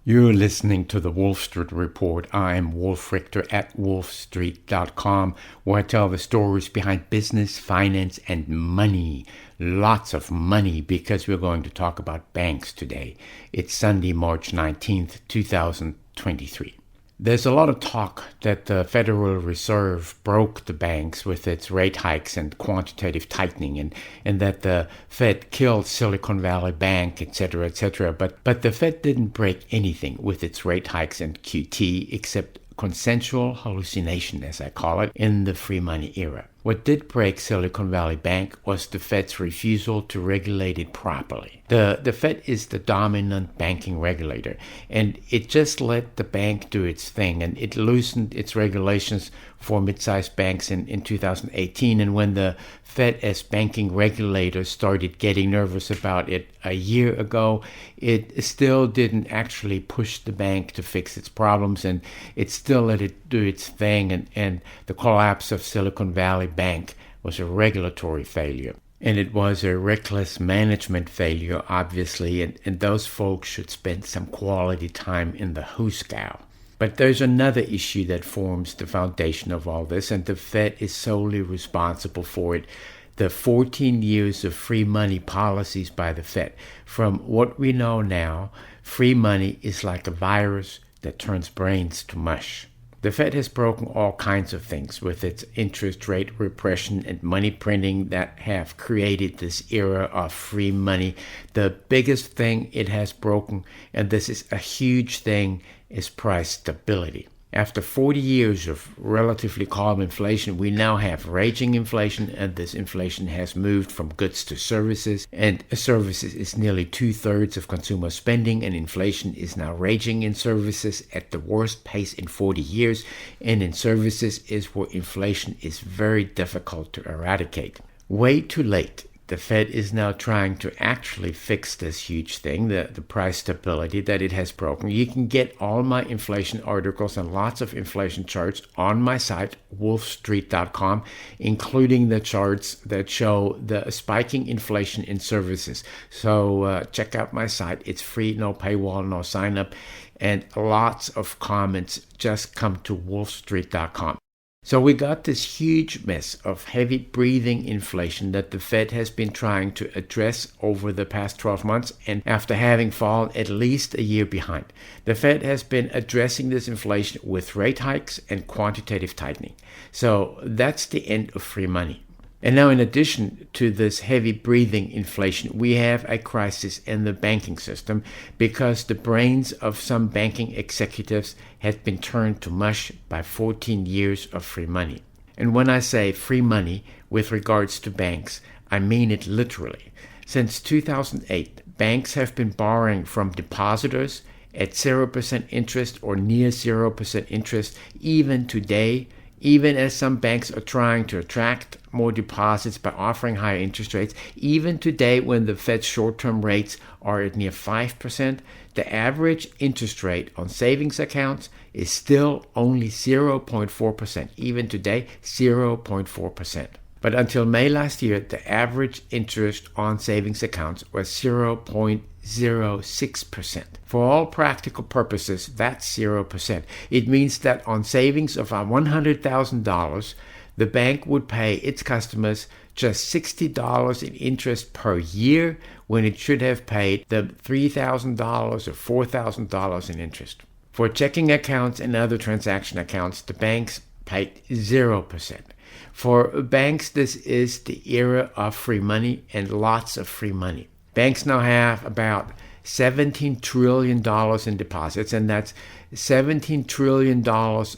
You're listening to the Wolf Street Report. I'm Wolf Richter at WOLFSTREET.com, where I tell the stories behind business, finance, and money. Lots of money, because we're going to talk about banks today. It's Sunday, March 19th, 2023. There's a lot of talk that the Federal Reserve broke the banks with its rate hikes and quantitative tightening, and that the Fed killed Silicon Valley Bank, etc., etc. But the Fed didn't break anything with its rate hikes and QT except consensual hallucination, as I call it, in the free money era. What did break Silicon Valley Bank was the Fed's refusal to regulate it properly. The Fed is the dominant banking regulator, and it just let the bank do its thing, and it loosened its regulations for mid-sized banks in 2018. And when the Fed as banking regulator started getting nervous about it a year ago, it still didn't actually push the bank to fix its problems, and it still let it do its thing, and the collapse of Silicon Valley Bank was a regulatory failure. And it was a reckless management failure, obviously, and those folks should spend some quality time in the hoosegow. But there's another issue that forms the foundation of all this, and the Fed is solely responsible for it. The 14 years of free money policies by the Fed. From what we know now, free money is like a virus that turns brains to mush. The Fed has broken all kinds of things with its interest rate repression and money printing that have created this era of free money. The biggest thing it has broken, and this is a huge thing, is price stability. After 40 years of relatively calm inflation, we now have raging inflation, and this inflation has moved from goods to services, and services is nearly 2/3 of consumer spending, and inflation is now raging in services at the worst pace in 40 years, and in services is where inflation is very difficult to eradicate. Way too late. The Fed is now trying to actually fix this huge thing, the price stability that it has broken. You can get all my inflation articles and lots of inflation charts on my site, WOLFSTREET.com, including the charts that show the spiking inflation in services. So check out my site. It's free, no paywall, no sign up, and lots of comments. Just come to WOLFSTREET.com. So we got this huge mess of heavy breathing inflation that the Fed has been trying to address over the past 12 months, and after having fallen at least a year behind. The Fed has been addressing this inflation with rate hikes and quantitative tightening. So that's the end of free money. And now, in addition to this heavy breathing inflation, we have a crisis in the banking system because the brains of some banking executives have been turned to mush by 14 years of free money. And when I say free money with regards to banks, I mean it literally. Since 2008, banks have been borrowing from depositors at 0% interest or near 0% interest. Even today, even as some banks are trying to attract more deposits by offering higher interest rates, even today when the Fed's short-term rates are at near 5%, the average interest rate on savings accounts is still only 0.4%. Even today, 0.4%. But until May last year, the average interest on savings accounts was 0.06%. For all practical purposes, that's 0%. It means that on savings of $100,000, the bank would pay its customers just $60 in interest per year when it should have paid them $3,000 or $4,000 in interest. For checking accounts and other transaction accounts, the banks paid 0%. For banks, this is the era of free money and lots of free money. Banks now have about $17 trillion in deposits, and that's $17 trillion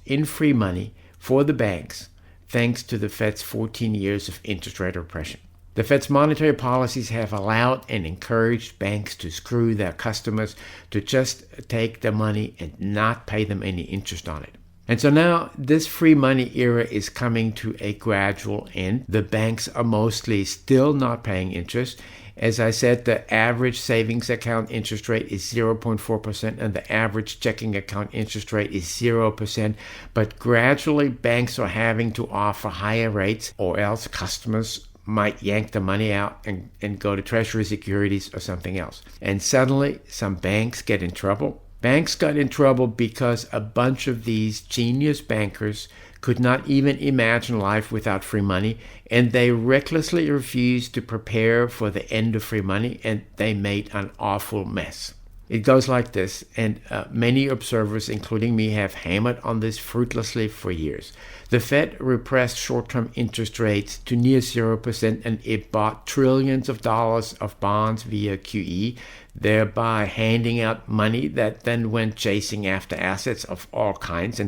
in free money for the banks, thanks to the Fed's 14 years of interest rate repression. The Fed's monetary policies have allowed and encouraged banks to screw their customers to just take the money and not pay them any interest on it. And so now this free money era is coming to a gradual end. The banks are mostly still not paying interest. As I said, the average savings account interest rate is 0.4% and the average checking account interest rate is 0%. But gradually banks are having to offer higher rates, or else customers might yank the money out and go to Treasury securities or something else. And suddenly some banks get in trouble. Banks got in trouble because a bunch of these genius bankers could not even imagine life without free money, and they recklessly refused to prepare for the end of free money, and they made an awful mess. It goes like this, and many observers, including me, have hammered on this fruitlessly for years. The Fed repressed short-term interest rates to near 0%, and it bought trillions of dollars of bonds via QE, thereby handing out money that then went chasing after assets of all kinds,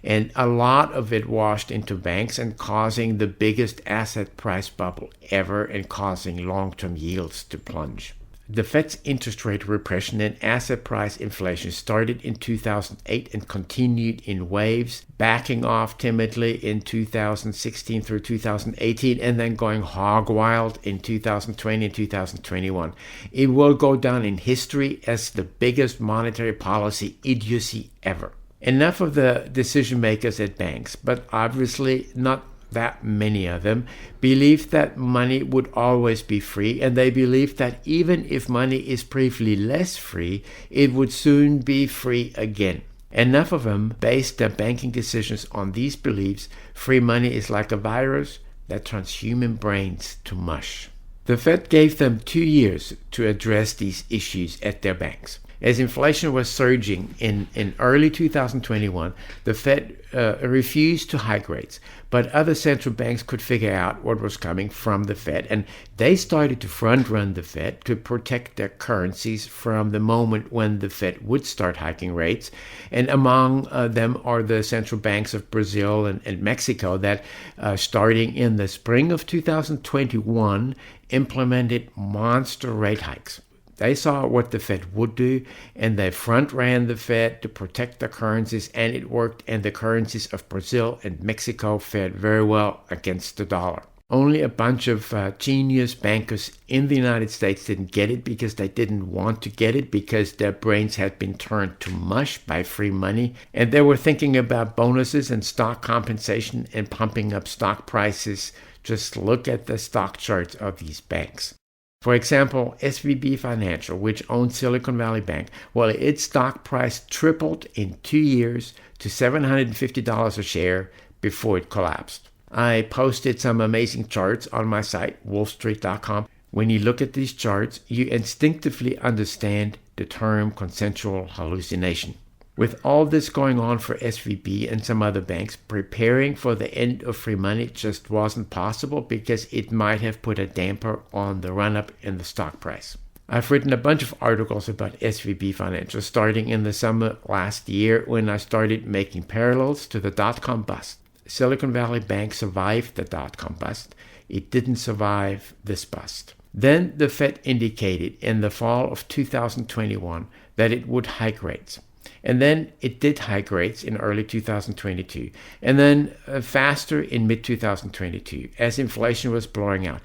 and a lot of it washed into banks and causing the biggest asset price bubble ever and causing long-term yields to plunge. The Fed's interest rate repression and asset price inflation started in 2008 and continued in waves, backing off timidly in 2016 through 2018 and then going hog wild in 2020 and 2021. It will go down in history as the biggest monetary policy idiocy ever. Enough of the decision makers at banks, but obviously not that many of them, believed that money would always be free, and they believed that even if money is briefly less free, it would soon be free again. Enough of them based their banking decisions on these beliefs. Free money is like a virus that turns human brains to mush. The Fed gave them 2 years to address these issues at their banks. As inflation was surging in early 2021, the Fed refused to hike rates, but other central banks could figure out what was coming from the Fed, and they started to front-run the Fed to protect their currencies from the moment when the Fed would start hiking rates. And among them are the central banks of Brazil and Mexico that, starting in the spring of 2021, implemented monster rate hikes. They saw what the Fed would do, and they front-ran the Fed to protect their currencies, and it worked, and the currencies of Brazil and Mexico fared very well against the dollar. Only a bunch of genius bankers in the United States didn't get it because they didn't want to get it because their brains had been turned to mush by free money, and they were thinking about bonuses and stock compensation and pumping up stock prices. Just look at the stock charts of these banks. For example, SVB Financial, which owns Silicon Valley Bank, well, its stock price tripled in 2 years to $750 a share before it collapsed. I posted some amazing charts on my site, WOLFSTREET.com. When you look at these charts, you instinctively understand the term consensual hallucination. With all this going on for SVB and some other banks, preparing for the end of free money just wasn't possible because it might have put a damper on the run-up in the stock price. I've written a bunch of articles about SVB Financial starting in the summer last year when I started making parallels to the dot-com bust. Silicon Valley Bank survived the dot-com bust. It didn't survive this bust. Then the Fed indicated in the fall of 2021 that it would hike rates. And then it did hike rates in early 2022, and then faster in mid-2022 as inflation was blowing out.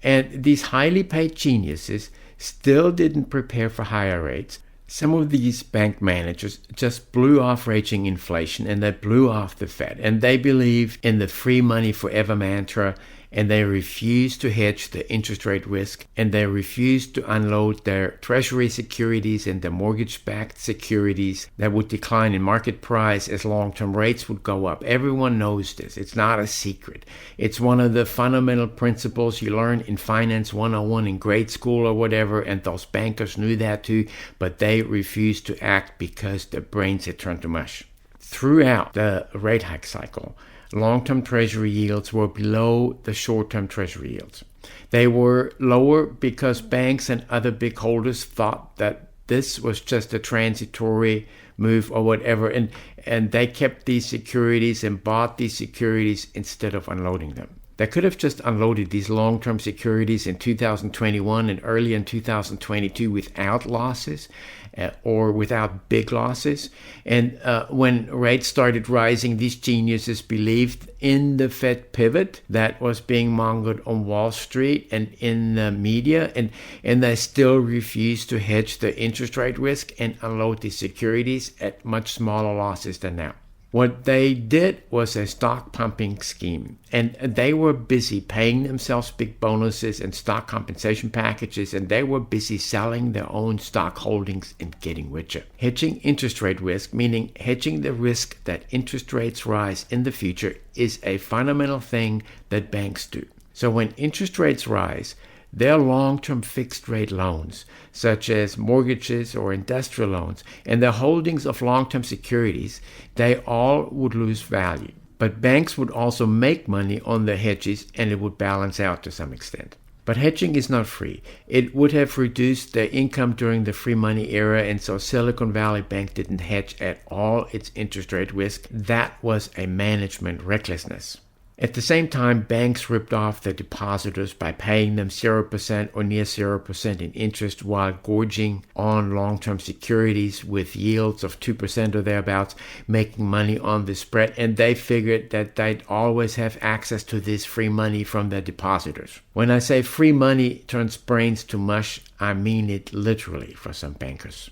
And these highly paid geniuses still didn't prepare for higher rates. Some of these bank managers just blew off raging inflation, and they blew off the Fed, and they believed in the free money forever mantra, and they refused to hedge the interest rate risk, and they refused to unload their treasury securities and their mortgage-backed securities that would decline in market price as long-term rates would go up. Everyone knows this. It's not a secret. It's one of the fundamental principles you learn in Finance 101 in grade school or whatever, and those bankers knew that too, but they refused to act because their brains had turned to mush. Throughout the rate hike cycle, long-term treasury yields were below the short-term treasury yields. They were lower because banks and other big holders thought that this was just a transitory move or whatever, and they kept these securities and bought these securities instead of unloading them. They could have just unloaded these long-term securities in 2021 and early in 2022 without losses or without big losses. And when rates started rising, these geniuses believed in the Fed pivot that was being mongered on Wall Street and in the media, and they still refused to hedge the interest rate risk and unload these securities at much smaller losses than now. What they did was a stock pumping scheme, and they were busy paying themselves big bonuses and stock compensation packages, and they were busy selling their own stock holdings and getting richer. Hedging interest rate risk, meaning hedging the risk that interest rates rise in the future, is a fundamental thing that banks do. So when interest rates rise, their long-term fixed-rate loans, such as mortgages or industrial loans, and their holdings of long-term securities, they all would lose value. But banks would also make money on their hedges, and it would balance out to some extent. But hedging is not free. It would have reduced their income during the free money era, and so Silicon Valley Bank didn't hedge at all its interest rate risk. That was a management recklessness. At the same time, banks ripped off their depositors by paying them 0% or near 0% in interest while gorging on long-term securities with yields of 2% or thereabouts, making money on the spread, and they figured that they'd always have access to this free money from their depositors. When I say free money turns brains to mush, I mean it literally for some bankers.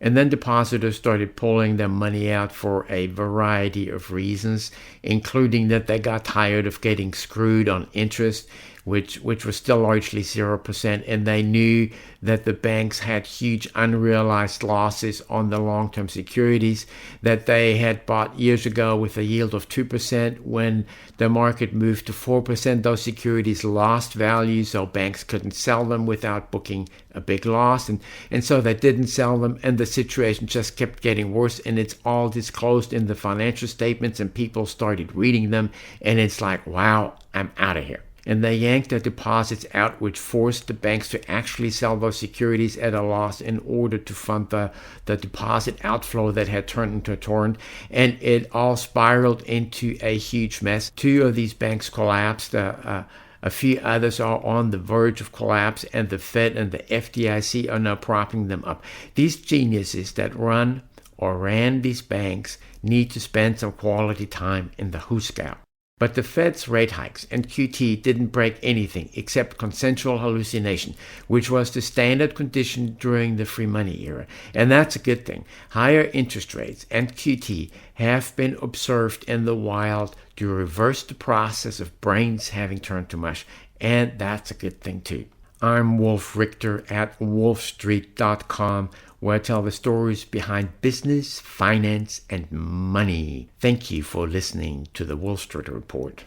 And then depositors started pulling their money out for a variety of reasons, including that they got tired of getting screwed on interest, which was still largely 0%, and they knew that the banks had huge unrealized losses on the long-term securities that they had bought years ago with a yield of 2%. When the market moved to 4%, those securities lost value, so banks couldn't sell them without booking a big loss, and so they didn't sell them, and the situation just kept getting worse, and it's all disclosed in the financial statements, and people started reading them, and it's like, wow, I'm out of here. And they yanked their deposits out, which forced the banks to actually sell those securities at a loss in order to fund the deposit outflow that had turned into a torrent. And it all spiraled into a huge mess. 2 of these banks collapsed. A few others are on the verge of collapse, and the Fed and the FDIC are now propping them up. These geniuses that run or ran these banks need to spend some quality time in the hoosegow. But the Fed's rate hikes and QT didn't break anything except consensual hallucination, which was the standard condition during the free money era. And that's a good thing. Higher interest rates and QT have been observed in the wild to reverse the process of brains having turned to mush. And that's a good thing too. I'm Wolf Richter at WOLFSTREET.com, where I tell the stories behind business, finance, and money. Thank you for listening to the Wall Street Report.